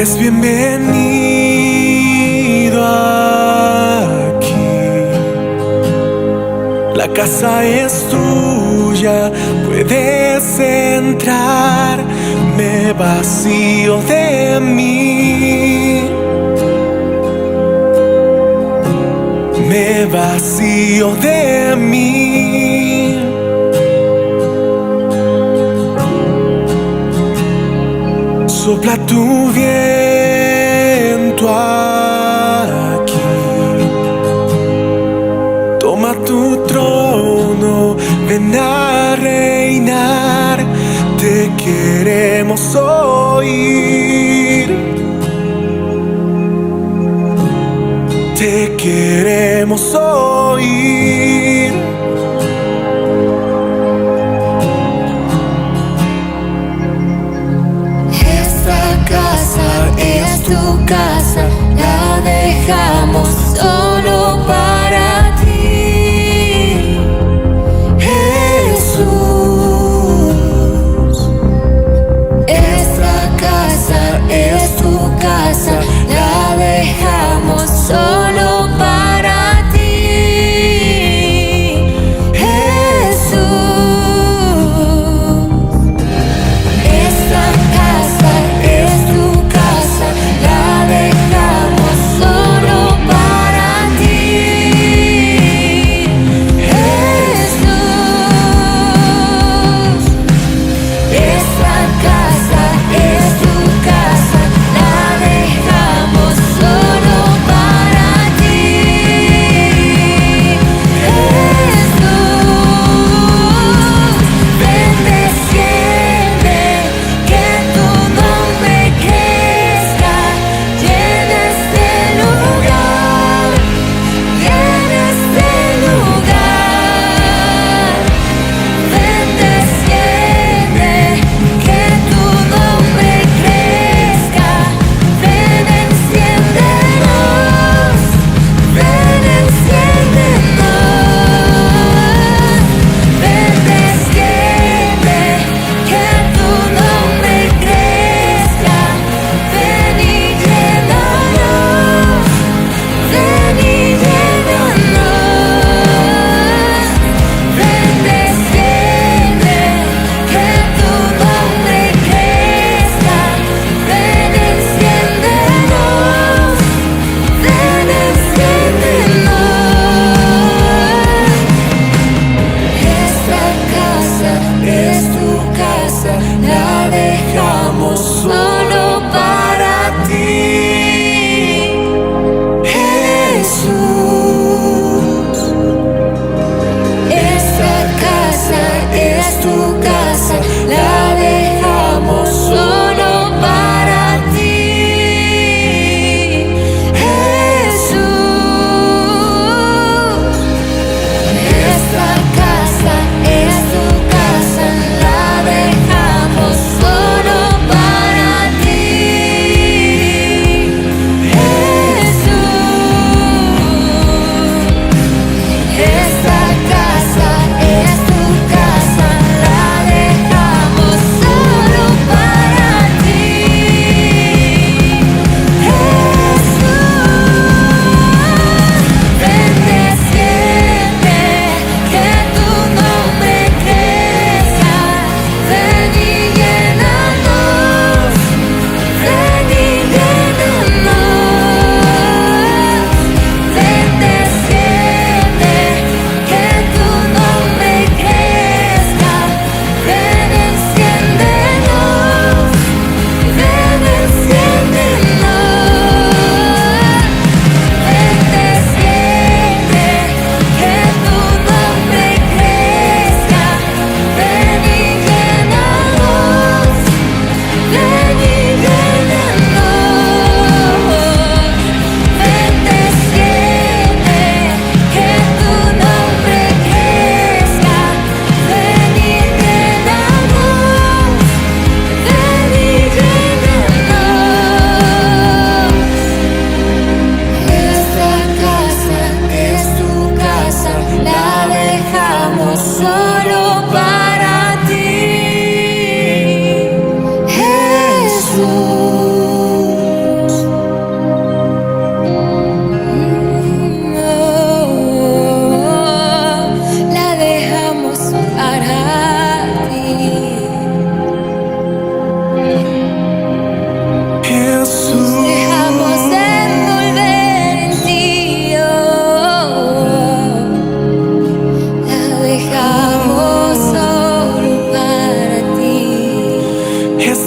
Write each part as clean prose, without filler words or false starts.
Eres bienvenido aquí. La casa es tuya, puedes entrar. Me vacío de mí. Me vacío de mí. Sopla tu viento aquí. Toma tu trono, ven a reinar. Te queremos oír. Te queremos oír. Es tu casa, la dejamos solo para ti, Jesús. Esta casa es tu casa, la dejamos solo para ti, Jesús. Esta casa es tu casa, la dejamos solo para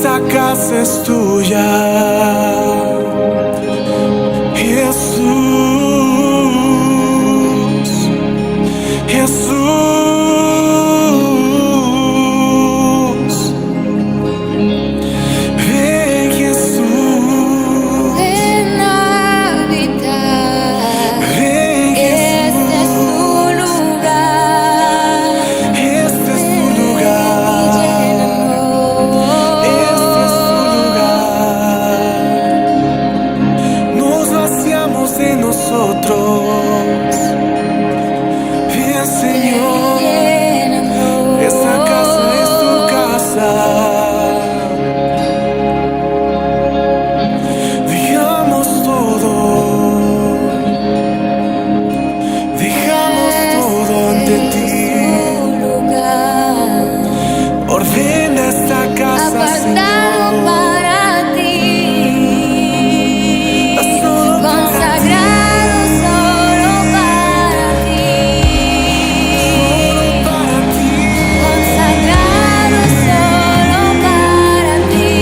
esta casa es tuya, Jesús, Jesús, ven Jesús, ven a habitar. ven Este es tu lugar. este es tu lugar, este es tu lugar. Nos vaciamos de nosotros, ven Señor, esta casa es tu casa. Dejamos todo ante ti. Ordena esta casa, Apartado Señor, para ti, solo para consagrado solo para ti, consagrado solo para ti,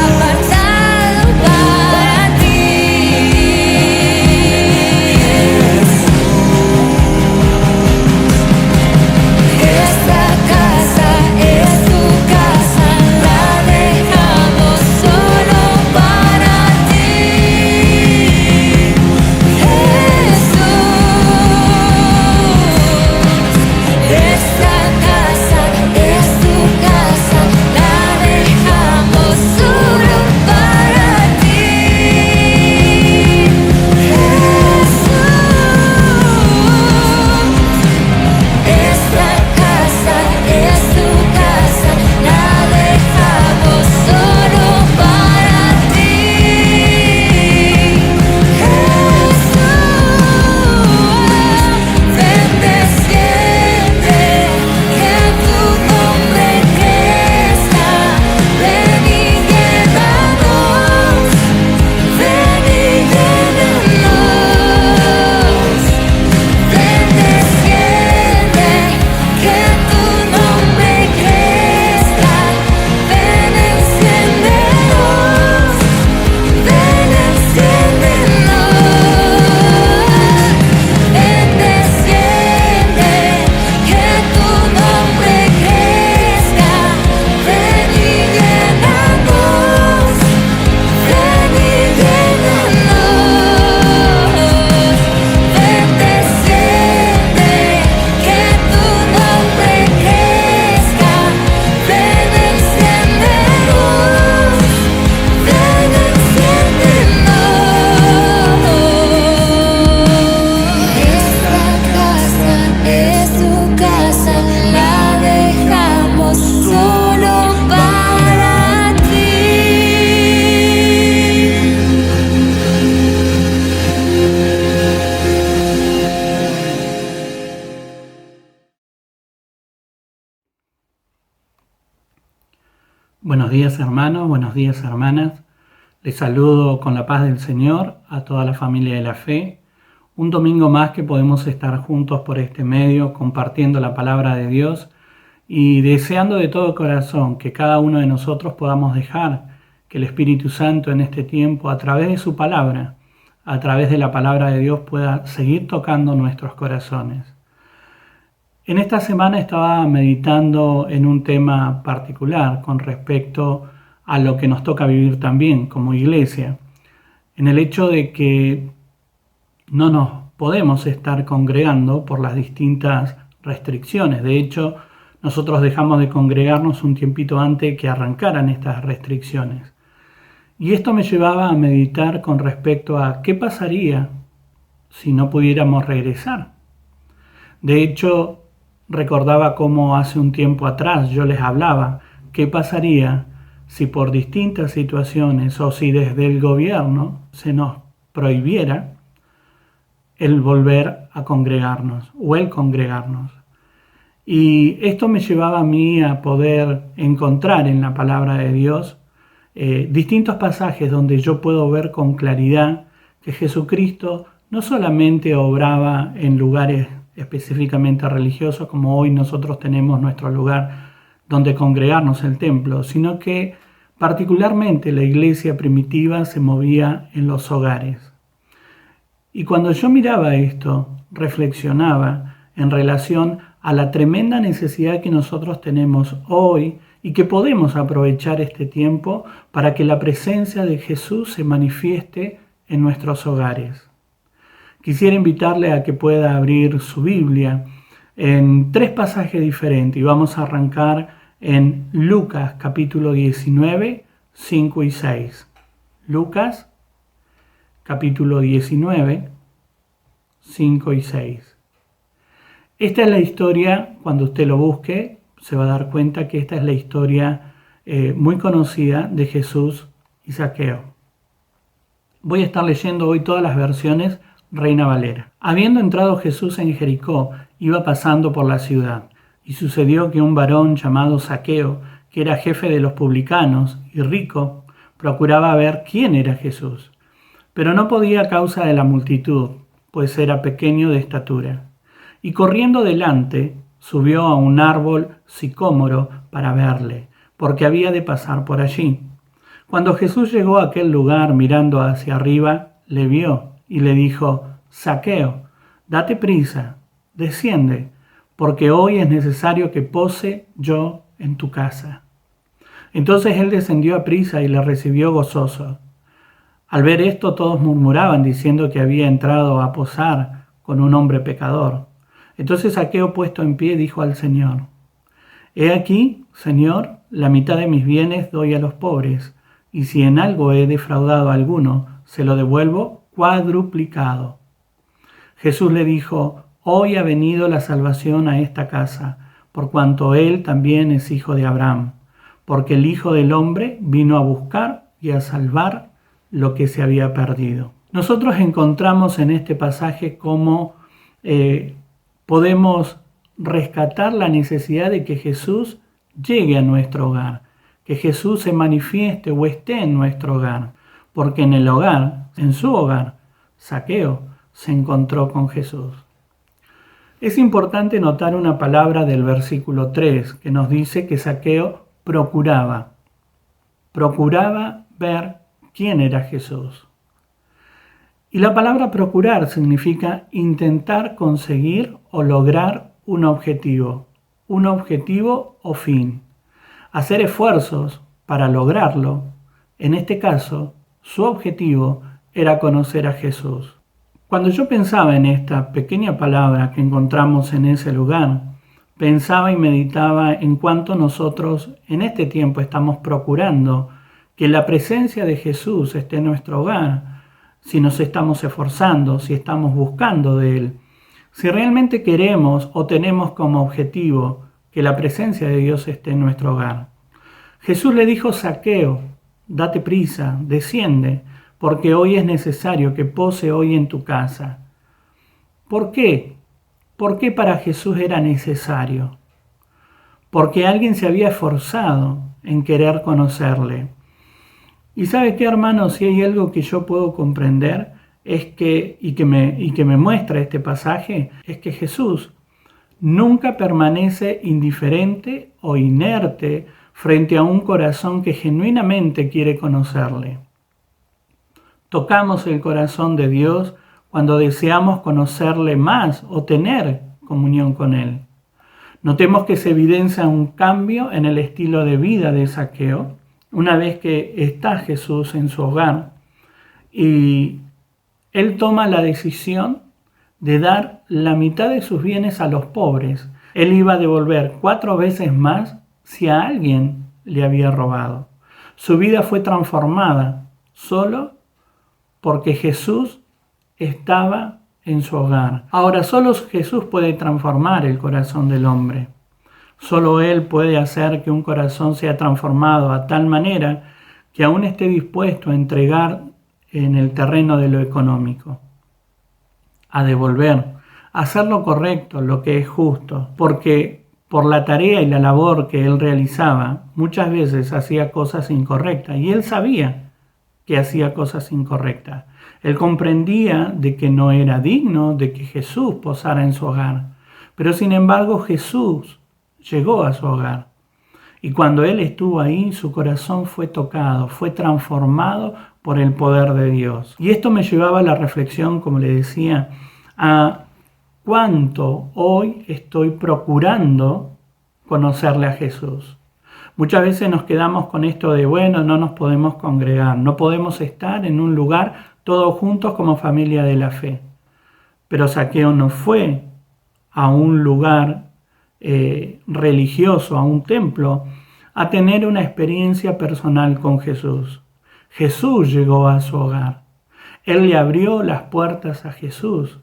apartado para ti. Esta casa es tu casa, la dejamos solo para ti, Jesús. Esta casa es tu casa, la dejamos solo para ti, Jesús. Esta casa es tu casa, la dejamos solo para ti, Jesús. Ven, desciende, que tu nombre crezca, ven y llénanos, ven y llénanos. Ven, desciende, que tu nombre crezca, ven, enciéndenos, ven, enciéndenos. Ven, desciende, que tu nombre crezca, ven y llénanos, ven y llénanos. Ven, desciende, que tu nombre crezca, ven, enciéndenos, ven, enciéndenos. Esta casa es tu casa, la dejamos solo para ti. Buenos días hermanos, buenos días hermanas. Les saludo con la paz del Señor a toda la familia de la fe. Un domingo más que podemos estar juntos por este medio compartiendo la palabra de Dios y deseando de todo corazón que cada uno de nosotros podamos dejar que el Espíritu Santo en este tiempo, a través de su palabra, a través de la palabra de Dios, pueda seguir tocando nuestros corazones. En esta semana estaba meditando en un tema particular con respecto a lo que nos toca vivir también como iglesia, en el hecho de que no nos podemos estar congregando por las distintas restricciones. De hecho, nosotros dejamos de congregarnos un tiempito antes que arrancaran estas restricciones. Y esto me llevaba a meditar con respecto a qué pasaría si no pudiéramos regresar. De hecho, recordaba cómo hace un tiempo atrás yo les hablaba qué pasaría si por distintas situaciones o si desde el gobierno se nos prohibiera el volver a congregarnos o el congregarnos. Y esto me llevaba a mí a poder encontrar en la palabra de Dios distintos pasajes donde yo puedo ver con claridad que Jesucristo no solamente obraba en lugares específicamente religiosos, como hoy nosotros tenemos nuestro lugar donde congregarnos, el templo, sino que particularmente la iglesia primitiva se movía en los hogares. Y cuando yo miraba esto, reflexionaba en relación a la tremenda necesidad que nosotros tenemos hoy y que podemos aprovechar este tiempo para que la presencia de Jesús se manifieste en nuestros hogares. Quisiera invitarle a que pueda abrir su Biblia en 3 pasajes diferentes y vamos a arrancar en Lucas capítulo 19, 5 y 6. Lucas capítulo 19, 5 y 6. Esta es la historia, cuando usted lo busque, se va a dar cuenta que esta es la historia muy conocida de Jesús y Zaqueo. Voy a estar leyendo hoy todas las versiones Reina Valera. Habiendo entrado Jesús en Jericó, iba pasando por la ciudad, y sucedió que un varón llamado Zaqueo, que era jefe de los publicanos y rico, procuraba ver quién era Jesús, pero no podía a causa de la multitud, pues era pequeño de estatura. Y corriendo delante, subió a un árbol sicómoro para verle, porque había de pasar por allí. Cuando Jesús llegó a aquel lugar, mirando hacia arriba, le vio y le dijo: Zaqueo, date prisa, desciende, porque hoy es necesario que pose yo en tu casa. Entonces él descendió a prisa y le recibió gozoso. Al ver esto, todos murmuraban, diciendo que había entrado a posar con un hombre pecador. Entonces Zaqueo, puesto en pie, dijo al Señor: He aquí, Señor, la mitad de mis bienes doy a los pobres, y si en algo he defraudado a alguno, se lo devuelvo cuadruplicado. Jesús le dijo: Hoy ha venido la salvación a esta casa, por cuanto él también es hijo de Abraham, porque el Hijo del Hombre vino a buscar y a salvar lo que se había perdido. Nosotros encontramos en este pasaje cómo podemos rescatar la necesidad de que Jesús llegue a nuestro hogar, que Jesús se manifieste o esté en nuestro hogar, porque en el hogar, en su hogar, Zaqueo se encontró con Jesús. Es importante notar una palabra del versículo 3 que nos dice que Zaqueo procuraba ver quién era Jesús. Y la palabra procurar significa intentar conseguir o lograr un objetivo o fin. Hacer esfuerzos para lograrlo. En este caso, su objetivo era conocer a Jesús. Cuando yo pensaba en esta pequeña palabra que encontramos en ese lugar, pensaba y meditaba en cuánto nosotros en este tiempo estamos procurando que la presencia de Jesús esté en nuestro hogar, si nos estamos esforzando, si estamos buscando de Él, si realmente queremos o tenemos como objetivo que la presencia de Dios esté en nuestro hogar. Jesús le dijo: Zaqueo, date prisa, desciende, porque hoy es necesario que pose hoy en tu casa. ¿Por qué? ¿Por qué para Jesús era necesario? Porque alguien se había esforzado en querer conocerle. Y ¿sabe qué, hermano? Si hay algo que yo puedo comprender es que, y que me muestra este pasaje, es que Jesús nunca permanece indiferente o inerte frente a un corazón que genuinamente quiere conocerle. Tocamos el corazón de Dios cuando deseamos conocerle más o tener comunión con Él. Notemos que se evidencia un cambio en el estilo de vida de Zaqueo una vez que está Jesús en su hogar y él toma la decisión de dar la mitad de sus bienes a los pobres. Él iba a devolver 4 veces más si a alguien le había robado. Su vida fue transformada solo porque Jesús estaba en su hogar. Ahora, solo Jesús puede transformar el corazón del hombre. Solo Él puede hacer que un corazón sea transformado a tal manera que aún esté dispuesto a entregar en el terreno de lo económico, a devolver, a hacer lo correcto, lo que es justo, porque por la tarea y la labor que Él realizaba, muchas veces hacía cosas incorrectas y Él sabía que hacía cosas incorrectas. Él comprendía de que no era digno de que Jesús posara en su hogar, pero sin embargo Jesús llegó a su hogar. Y cuando Él estuvo ahí, su corazón fue tocado, fue transformado por el poder de Dios. Y esto me llevaba a la reflexión, como le decía, a cuánto hoy estoy procurando conocerle a Jesús. Muchas veces nos quedamos con esto de, bueno, no nos podemos congregar, no podemos estar en un lugar todos juntos como familia de la fe. Pero Zaqueo no fue a un lugar religioso, a un templo, a tener una experiencia personal con Jesús. Jesús llegó a su hogar. Él le abrió las puertas a Jesús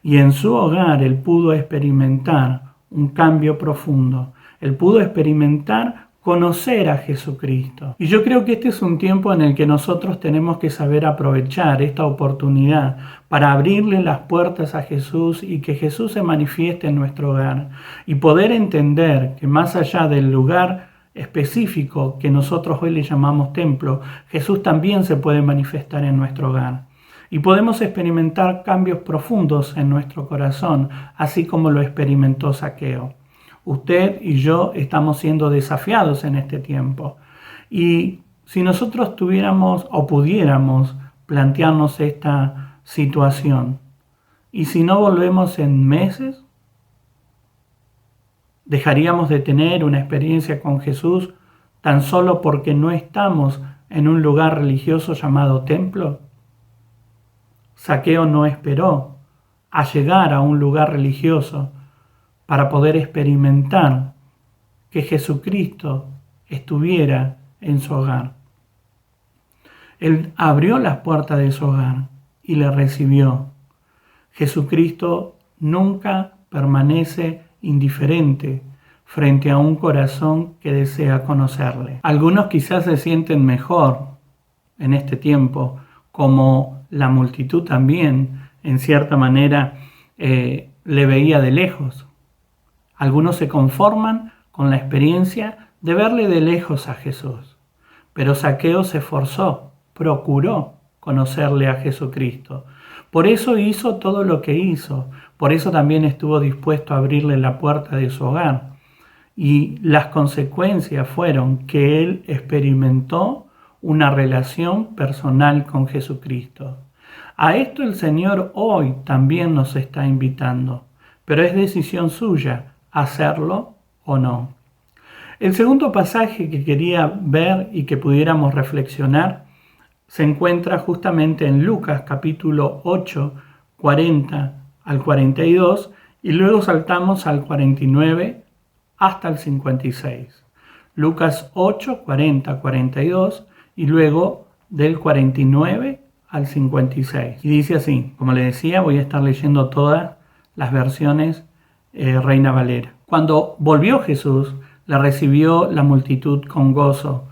y en su hogar él pudo experimentar un cambio profundo. Él pudo experimentar conocer a Jesucristo. Y yo creo que este es un tiempo en el que nosotros tenemos que saber aprovechar esta oportunidad para abrirle las puertas a Jesús y que Jesús se manifieste en nuestro hogar y poder entender que más allá del lugar específico que nosotros hoy le llamamos templo, Jesús también se puede manifestar en nuestro hogar. Y podemos experimentar cambios profundos en nuestro corazón, así como lo experimentó Zaqueo. Usted y yo estamos siendo desafiados en este tiempo. Y si nosotros tuviéramos o pudiéramos plantearnos esta situación, y si no volvemos en meses, ¿dejaríamos de tener una experiencia con Jesús tan solo porque no estamos en un lugar religioso llamado templo? Zaqueo no esperó a llegar a un lugar religioso para poder experimentar que Jesucristo estuviera en su hogar. Él abrió las puertas de su hogar y le recibió. Jesucristo nunca permanece indiferente frente a un corazón que desea conocerle. Algunos quizás se sienten mejor en este tiempo, como la multitud también, en cierta manera, le veía de lejos. Algunos se conforman con la experiencia de verle de lejos a Jesús. Pero Zaqueo se esforzó, procuró conocerle a Jesucristo. Por eso hizo todo lo que hizo. Por eso también estuvo dispuesto a abrirle la puerta de su hogar. Y las consecuencias fueron que él experimentó una relación personal con Jesucristo. A esto el Señor hoy también nos está invitando, pero es decisión suya hacerlo o no. El segundo pasaje que quería ver y que pudiéramos reflexionar se encuentra justamente en Lucas capítulo 8, 40 al 42 y luego saltamos al 49 hasta el 56. Lucas 8, 40, 42 y luego del 49 al 56. Y dice así, como le decía, voy a estar leyendo todas las versiones Reina Valera. Cuando volvió Jesús, le recibió la multitud con gozo,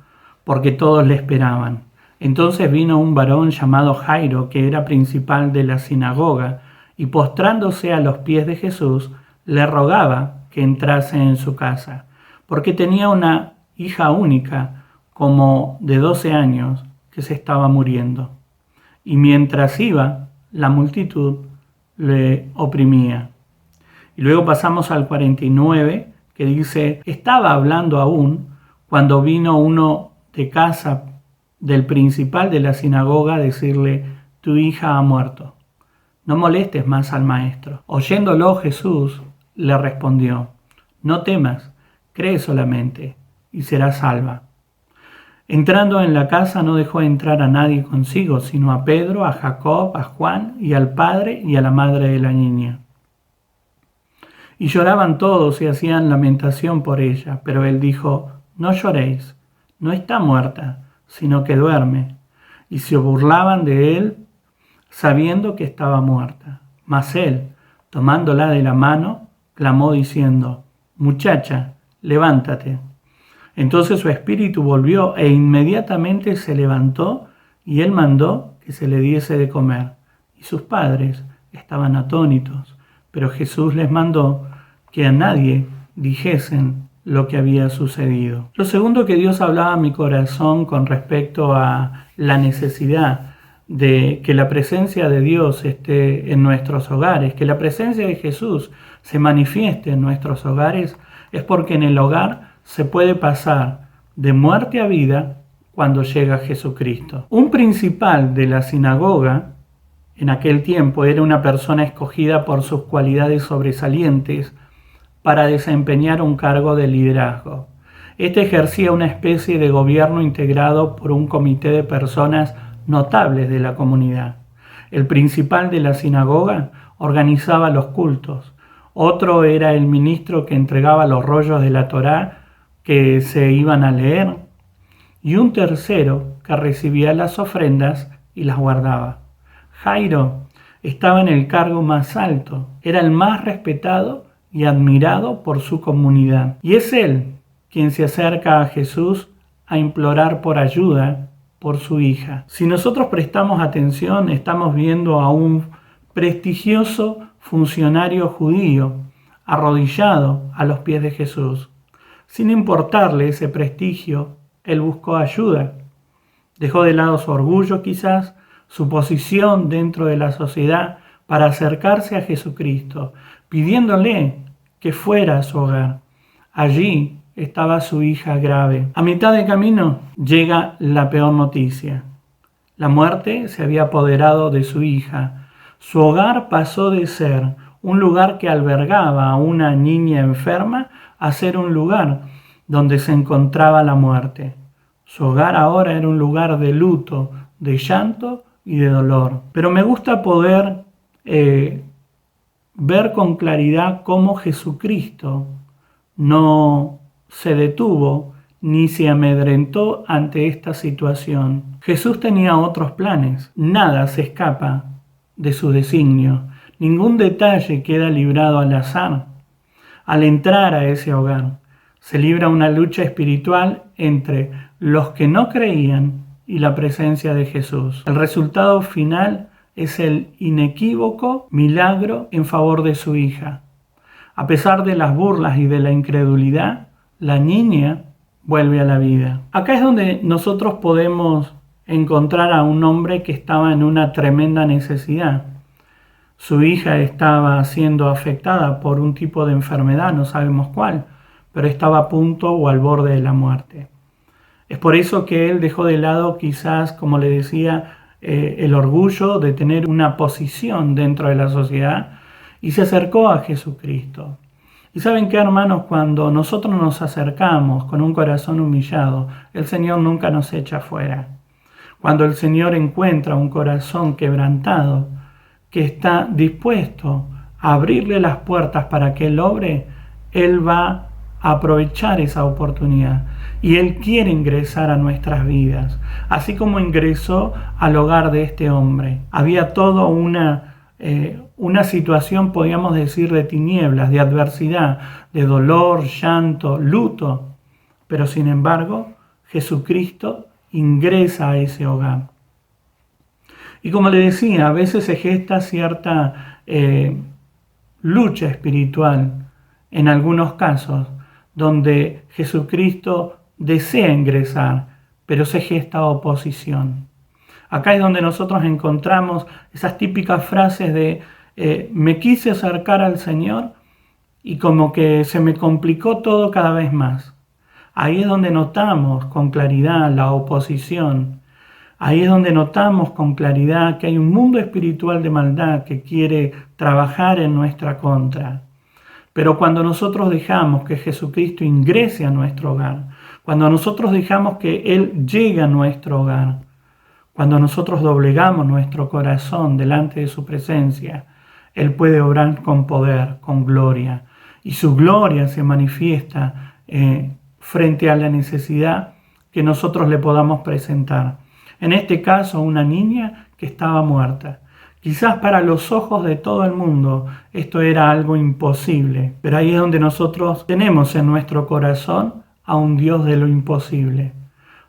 porque todos le esperaban. Entonces vino un varón llamado Jairo, que era principal de la sinagoga, y postrándose a los pies de Jesús, le rogaba que entrase en su casa, porque tenía una hija única, como de 12 años, que se estaba muriendo. Y mientras iba, la multitud le oprimía. Y luego pasamos al 49, que dice, estaba hablando aún cuando vino uno de casa del principal de la sinagoga a decirle, tu hija ha muerto, no molestes más al maestro. Oyéndolo Jesús le respondió, no temas, cree solamente y serás salva. Entrando en la casa no dejó entrar a nadie consigo, sino a Pedro, a Jacob, a Juan y al padre y a la madre de la niña. Y lloraban todos y hacían lamentación por ella, pero él dijo, no lloréis, no está muerta, sino que duerme. Y se burlaban de él, sabiendo que estaba muerta. Mas él, tomándola de la mano, clamó diciendo, muchacha, levántate. Entonces su espíritu volvió e inmediatamente se levantó y él mandó que se le diese de comer. Y sus padres estaban atónitos. Pero Jesús les mandó que a nadie dijesen lo que había sucedido. Lo segundo que Dios hablaba a mi corazón con respecto a la necesidad de que la presencia de Dios esté en nuestros hogares, que la presencia de Jesús se manifieste en nuestros hogares, es porque en el hogar se puede pasar de muerte a vida cuando llega Jesucristo. Un principal de la sinagoga en aquel tiempo era una persona escogida por sus cualidades sobresalientes para desempeñar un cargo de liderazgo. Este ejercía una especie de gobierno integrado por un comité de personas notables de la comunidad. El principal de la sinagoga organizaba los cultos. Otro era el ministro que entregaba los rollos de la Torá que se iban a leer. Y un tercero que recibía las ofrendas y las guardaba. Jairo estaba en el cargo más alto. Era el más respetado y admirado por su comunidad. Y es él quien se acerca a Jesús a implorar por ayuda por su hija. Si nosotros prestamos atención, estamos viendo a un prestigioso funcionario judío arrodillado a los pies de Jesús. Sin importarle ese prestigio, él buscó ayuda. Dejó de lado su orgullo quizás, su posición dentro de la sociedad para acercarse a Jesucristo, pidiéndole que fuera a su hogar. Allí estaba su hija grave. A mitad de camino llega la peor noticia. La muerte se había apoderado de su hija. Su hogar pasó de ser un lugar que albergaba a una niña enferma a ser un lugar donde se encontraba la muerte. Su hogar ahora era un lugar de luto, de llanto y de dolor. Pero me gusta poder ver con claridad cómo Jesucristo no se detuvo ni se amedrentó ante esta situación. Jesús tenía otros planes. Nada se escapa de su designio. Ningún detalle queda librado al azar. Al entrar a ese hogar, se libra una lucha espiritual entre los que no creían y la presencia de Jesús. El resultado final es el inequívoco milagro en favor de su hija. A pesar de las burlas y de la incredulidad, la niña vuelve a la vida. Acá es donde nosotros podemos encontrar a un hombre que estaba en una tremenda necesidad. Su hija estaba siendo afectada por un tipo de enfermedad, no sabemos cuál, pero estaba a punto o al borde de la muerte. Es por eso que él dejó de lado quizás, como le decía, el orgullo de tener una posición dentro de la sociedad y se acercó a Jesucristo. Y ¿saben qué, hermanos? Cuando nosotros nos acercamos con un corazón humillado, el Señor nunca nos echa fuera. Cuando el Señor encuentra un corazón quebrantado, que está dispuesto a abrirle las puertas para que Él obre, Él va a aprovechar esa oportunidad. Y Él quiere ingresar a nuestras vidas, así como ingresó al hogar de este hombre. Había toda una situación, podríamos decir, de tinieblas, de adversidad, de dolor, llanto, luto. Pero sin embargo, Jesucristo ingresa a ese hogar. Y como le decía, a veces se gesta cierta lucha espiritual, en algunos casos, donde Jesucristo desea ingresar, pero se gesta oposición. Acá es donde nosotros encontramos esas típicas frases de me quise acercar al Señor y como que se me complicó todo cada vez más. Ahí es donde notamos con claridad la oposición. Ahí es donde notamos con claridad que hay un mundo espiritual de maldad que quiere trabajar en nuestra contra. Pero cuando nosotros dejamos que Jesucristo ingrese a nuestro hogar, cuando nosotros dejamos que Él llegue a nuestro hogar, cuando nosotros doblegamos nuestro corazón delante de su presencia, Él puede obrar con poder, con gloria. Y su gloria se manifiesta frente a la necesidad que nosotros le podamos presentar. En este caso, una niña que estaba muerta. Quizás para los ojos de todo el mundo esto era algo imposible, pero ahí es donde nosotros tenemos en nuestro corazón a un Dios de lo imposible,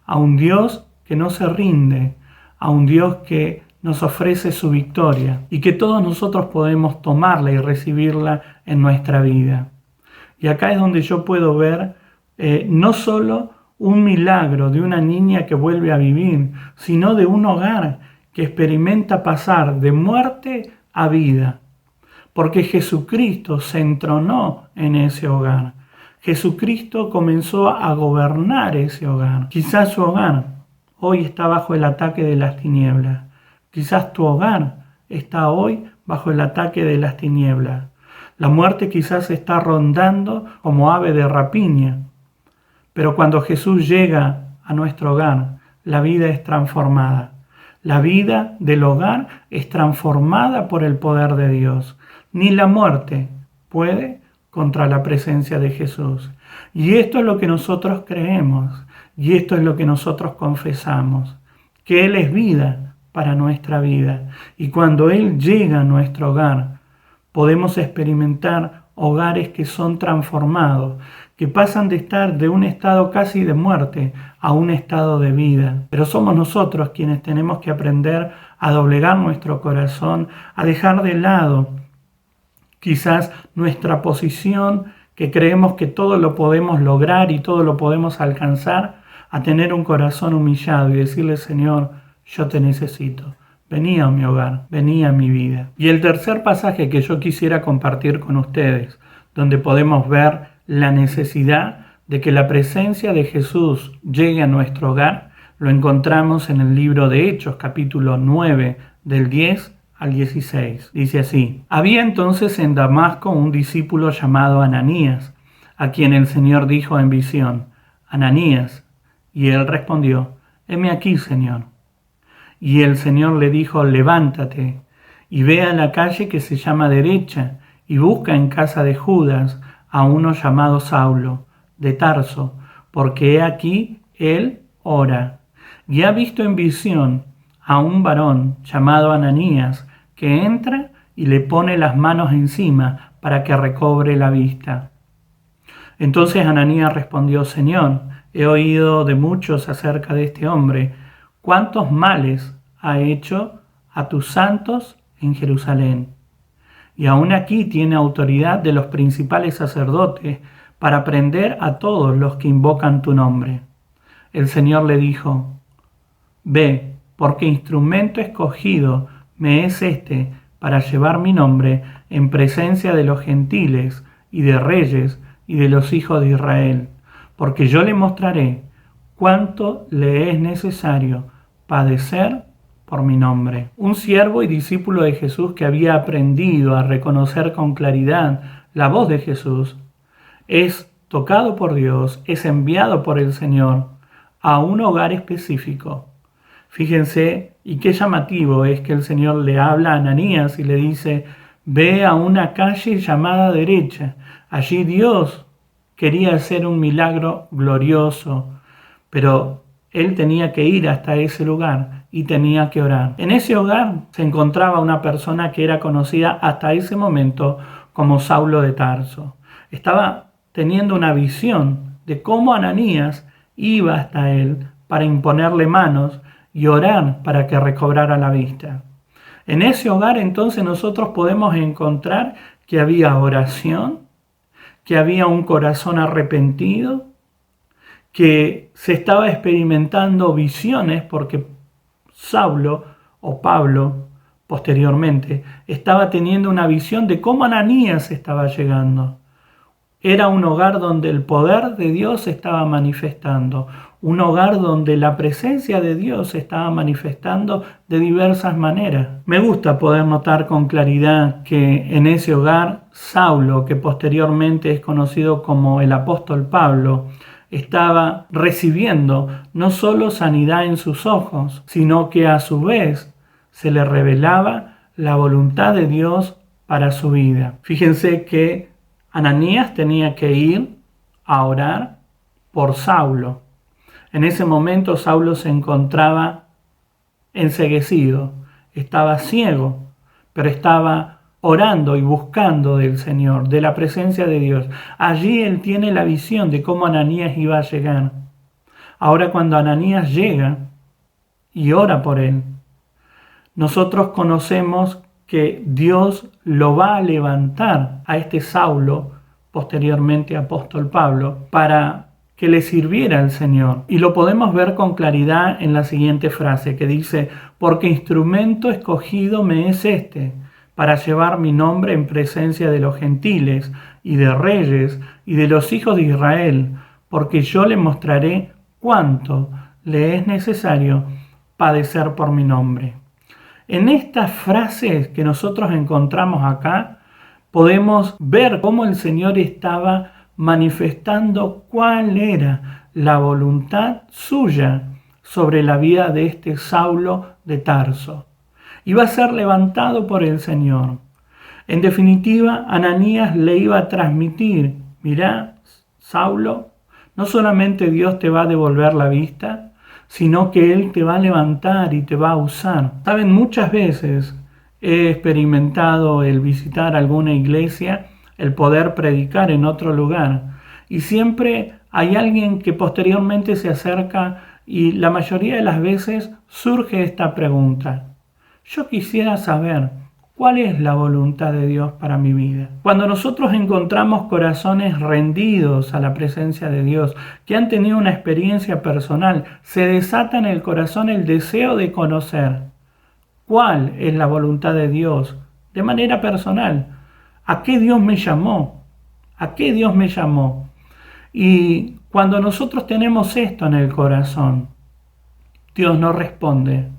a un Dios que no se rinde, a un Dios que nos ofrece su victoria y que todos nosotros podemos tomarla y recibirla en nuestra vida. Y acá es donde yo puedo ver no solo un milagro de una niña que vuelve a vivir, sino de un hogar que experimenta pasar de muerte a vida. Porque Jesucristo se entronó en ese hogar. Jesucristo comenzó a gobernar ese hogar. Quizás su hogar hoy está bajo el ataque de las tinieblas. Quizás tu hogar está hoy bajo el ataque de las tinieblas. La muerte quizás está rondando como ave de rapiña. Pero cuando Jesús llega a nuestro hogar, la vida es transformada. La vida del hogar es transformada por el poder de Dios. Ni la muerte puede contra la presencia de Jesús. Y esto es lo que nosotros creemos. Y esto es lo que nosotros confesamos. Que Él es vida para nuestra vida. Y cuando Él llega a nuestro hogar, podemos experimentar hogares que son transformados, que pasan de estar de un estado casi de muerte a un estado de vida. Pero somos nosotros quienes tenemos que aprender a doblegar nuestro corazón, a dejar de lado quizás nuestra posición, que creemos que todo lo podemos lograr y todo lo podemos alcanzar, a tener un corazón humillado y decirle: Señor, yo te necesito. Vení a mi hogar, vení a mi vida. Y el tercer pasaje que yo quisiera compartir con ustedes, donde podemos ver la necesidad de que la presencia de Jesús llegue a nuestro hogar, lo encontramos en el libro de Hechos, capítulo 9, del 10 al 16. Dice así: Había entonces en Damasco un discípulo llamado Ananías, a quien el Señor dijo en visión: Ananías. Y él respondió: heme aquí, Señor. Y el Señor le dijo: levántate y ve a la calle que se llama Derecha y busca en casa de Judas a uno llamado Saulo, de Tarso, porque he aquí él ora. Y ha visto en visión a un varón llamado Ananías, que entra y le pone las manos encima para que recobre la vista. Entonces Ananías respondió: Señor, he oído de muchos acerca de este hombre, cuántos males ha hecho a tus santos en Jerusalén. Y aún aquí tiene autoridad de los principales sacerdotes para prender a todos los que invocan tu nombre. El Señor le dijo: ve, porque instrumento escogido me es este para llevar mi nombre en presencia de los gentiles y de reyes y de los hijos de Israel, porque yo le mostraré cuánto le es necesario padecer por mi nombre. Un siervo y discípulo de Jesús que había aprendido a reconocer con claridad la voz de Jesús, es tocado por Dios, es enviado por el Señor a un hogar específico. Fíjense, y qué llamativo es que el Señor le habla a Ananías y le dice: ve a una calle llamada Derecha. Allí Dios quería hacer un milagro glorioso, pero él tenía que ir hasta ese lugar y tenía que orar. En ese hogar se encontraba una persona que era conocida hasta ese momento como Saulo de Tarso. Estaba teniendo una visión de cómo Ananías iba hasta él para imponerle manos y orar para que recobrara la vista. En ese hogar entonces nosotros podemos encontrar que había oración, que había un corazón arrepentido, que se estaba experimentando visiones, porque Saulo o Pablo posteriormente estaba teniendo una visión de cómo Ananías estaba llegando. Era un hogar donde el poder de Dios se estaba manifestando, un hogar donde la presencia de Dios se estaba manifestando de diversas maneras. Me gusta poder notar con claridad que en ese hogar Saulo, que posteriormente es conocido como el apóstol Pablo, estaba recibiendo no solo sanidad en sus ojos, sino que a su vez se le revelaba la voluntad de Dios para su vida. Fíjense que Ananías tenía que ir a orar por Saulo. En ese momento Saulo se encontraba enceguecido, estaba ciego, pero estaba orando y buscando del Señor, de la presencia de Dios. Allí él tiene la visión de cómo Ananías iba a llegar. Ahora cuando Ananías llega y ora por él, nosotros conocemos que Dios lo va a levantar a este Saulo, posteriormente apóstol Pablo, para que le sirviera al Señor. Y lo podemos ver con claridad en la siguiente frase que dice, porque instrumento escogido me es este, para llevar mi nombre en presencia de los gentiles y de reyes y de los hijos de Israel, porque yo le mostraré cuánto le es necesario padecer por mi nombre. En estas frases que nosotros encontramos acá, podemos ver cómo el Señor estaba manifestando cuál era la voluntad suya sobre la vida de este Saulo de Tarso. Iba a ser levantado por el Señor. En definitiva, Ananías le iba a transmitir, mirá, Saulo, no solamente Dios te va a devolver la vista, sino que Él te va a levantar y te va a usar. Saben, muchas veces he experimentado el visitar alguna iglesia, el poder predicar en otro lugar, y siempre hay alguien que posteriormente se acerca y la mayoría de las veces surge esta pregunta. Yo quisiera saber cuál es la voluntad de Dios para mi vida. Cuando nosotros encontramos corazones rendidos a la presencia de Dios, que han tenido una experiencia personal, se desata en el corazón el deseo de conocer cuál es la voluntad de Dios de manera personal. ¿A qué Dios me llamó? ¿A qué Dios me llamó? Y cuando nosotros tenemos esto en el corazón, Dios nos responde.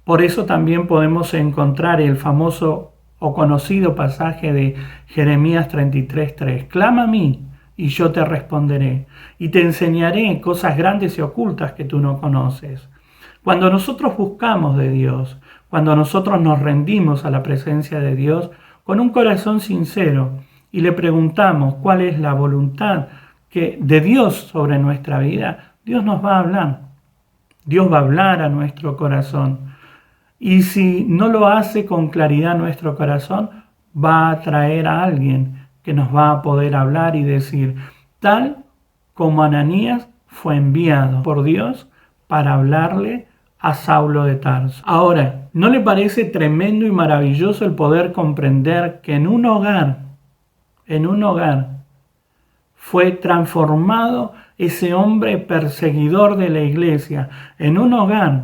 Por eso también podemos encontrar el famoso o conocido pasaje de Jeremías 33:3. Clama a mí y yo te responderé y te enseñaré cosas grandes y ocultas que tú no conoces. Cuando nosotros buscamos de Dios, cuando nosotros nos rendimos a la presencia de Dios con un corazón sincero y le preguntamos cuál es la voluntad de Dios sobre nuestra vida, Dios nos va a hablar. Dios va a hablar a nuestro corazón. Y si no lo hace con claridad nuestro corazón, va a traer a alguien que nos va a poder hablar y decir, tal como Ananías fue enviado por Dios para hablarle a Saulo de Tarso. Ahora, ¿no le parece tremendo y maravilloso el poder comprender que en un hogar, fue transformado ese hombre perseguidor de la iglesia, en un hogar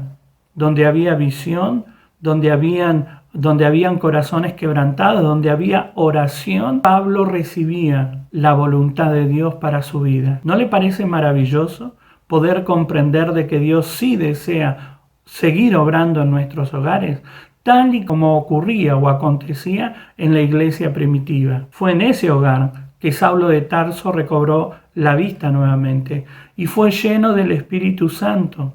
donde había visión, donde habían corazones quebrantados, donde había oración, Pablo recibía la voluntad de Dios para su vida? ¿No le parece maravilloso poder comprender de que Dios sí desea seguir obrando en nuestros hogares, tal y como ocurría o acontecía en la iglesia primitiva? Fue en ese hogar que Saulo de Tarso recobró la vista nuevamente y fue lleno del Espíritu Santo.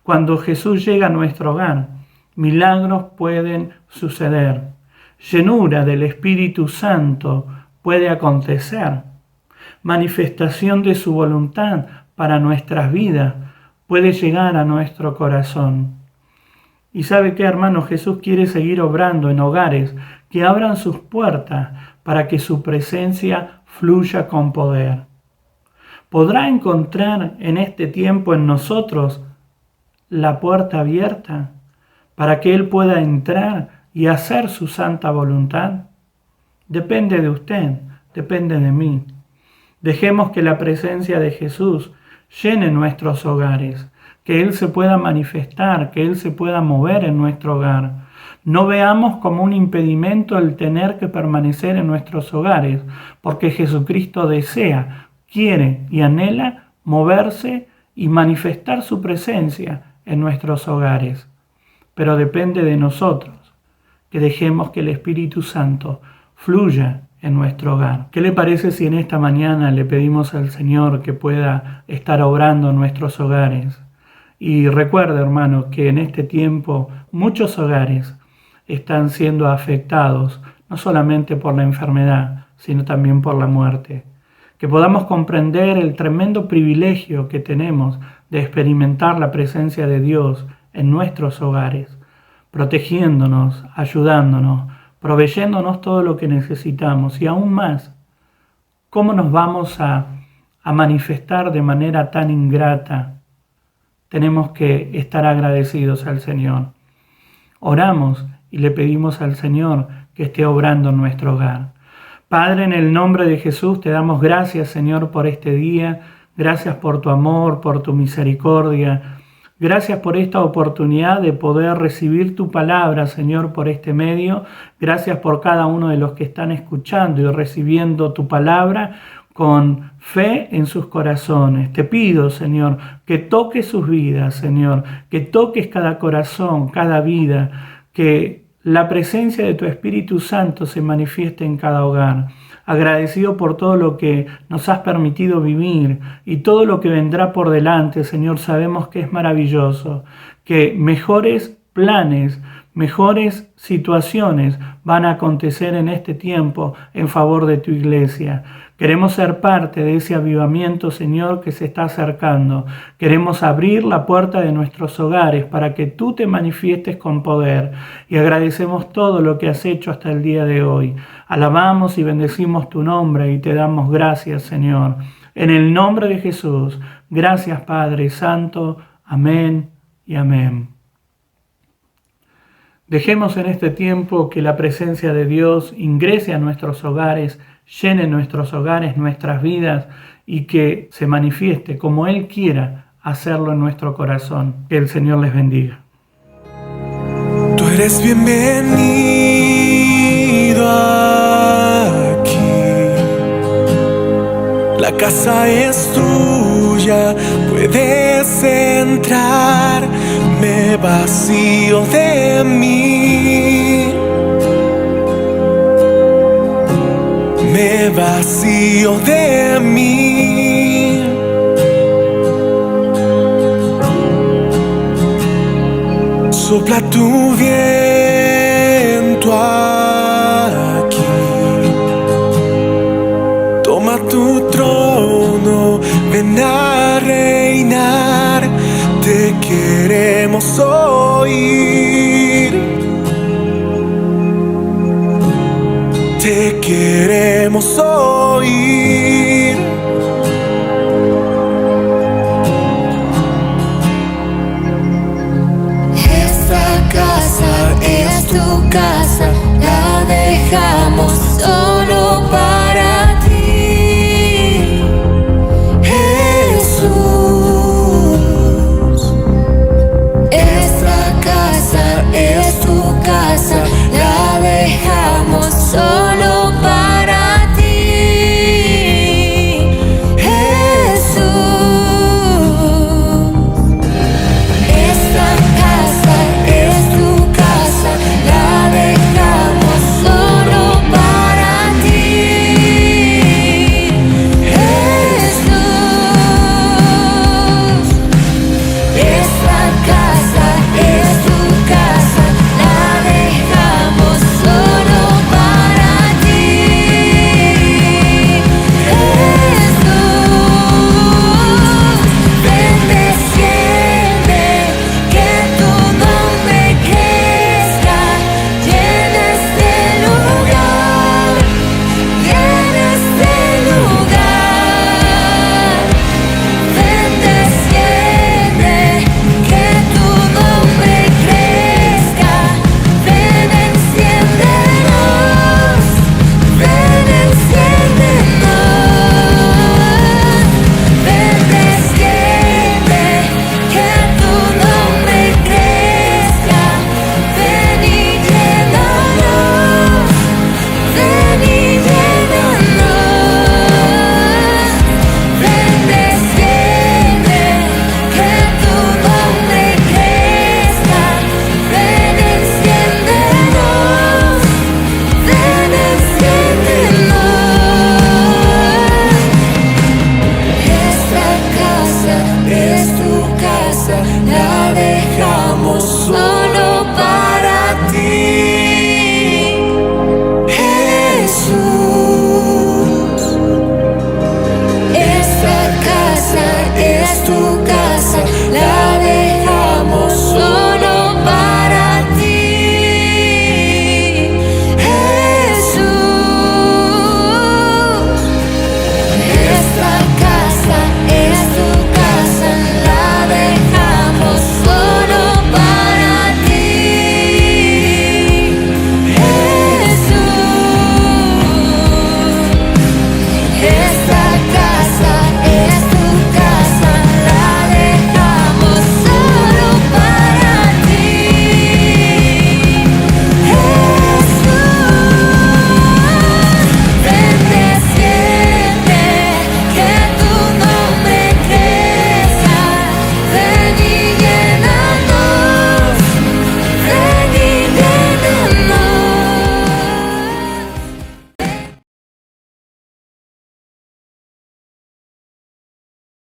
Cuando Jesús llega a nuestro hogar, milagros pueden suceder. Llenura del Espíritu Santo puede acontecer. Manifestación de su voluntad para nuestras vidas puede llegar a nuestro corazón. Y ¿sabe qué, hermano? Jesús quiere seguir obrando en hogares que abran sus puertas para que su presencia fluya con poder. ¿Podrá encontrar en este tiempo en nosotros la puerta abierta para que Él pueda entrar y hacer su santa voluntad? Depende de usted, depende de mí. Dejemos que la presencia de Jesús llene nuestros hogares, que Él se pueda manifestar, que Él se pueda mover en nuestro hogar. No veamos como un impedimento el tener que permanecer en nuestros hogares, porque Jesucristo desea, quiere y anhela moverse y manifestar su presencia en nuestros hogares. Pero depende de nosotros que dejemos que el Espíritu Santo fluya en nuestro hogar. ¿Qué le parece si en esta mañana le pedimos al Señor que pueda estar obrando en nuestros hogares? Y recuerda, hermano, que en este tiempo muchos hogares están siendo afectados no solamente por la enfermedad, sino también por la muerte. Que podamos comprender el tremendo privilegio que tenemos de experimentar la presencia de Dios en nuestros hogares, protegiéndonos, ayudándonos, proveyéndonos todo lo que necesitamos. Y aún más, ¿cómo nos vamos a manifestar de manera tan ingrata? Tenemos que estar agradecidos al Señor. Oramos y le pedimos al Señor que esté obrando en nuestro hogar. Padre, en el nombre de Jesús te damos gracias, Señor, por este día. Gracias por tu amor, por tu misericordia. Gracias por esta oportunidad de poder recibir tu palabra, Señor, por este medio. Gracias por cada uno de los que están escuchando y recibiendo tu palabra con fe en sus corazones. Te pido, Señor, que toques sus vidas, Señor, que toques cada corazón, cada vida, que la presencia de tu Espíritu Santo se manifieste en cada hogar. Agradecido por todo lo que nos has permitido vivir y todo lo que vendrá por delante, Señor, sabemos que es maravilloso, que mejores planes, mejores situaciones van a acontecer en este tiempo en favor de tu iglesia. Queremos ser parte de ese avivamiento, Señor, que se está acercando. Queremos abrir la puerta de nuestros hogares para que tú te manifiestes con poder. Y agradecemos todo lo que has hecho hasta el día de hoy. Alabamos y bendecimos tu nombre y te damos gracias, Señor. En el nombre de Jesús, gracias, Padre Santo. Amén y amén. Dejemos en este tiempo que la presencia de Dios ingrese a nuestros hogares, llene nuestros hogares, nuestras vidas y que se manifieste como Él quiera hacerlo en nuestro corazón. Que el Señor les bendiga. Tú eres bienvenido aquí. La casa es tuya, puedes entrar. Me vacío de mí. Me vacío de mí. Sopla tu viento aquí. Toma tu trono, ven a reinar. Te queremos oír. Te queremos oír. Esta casa es tu casa.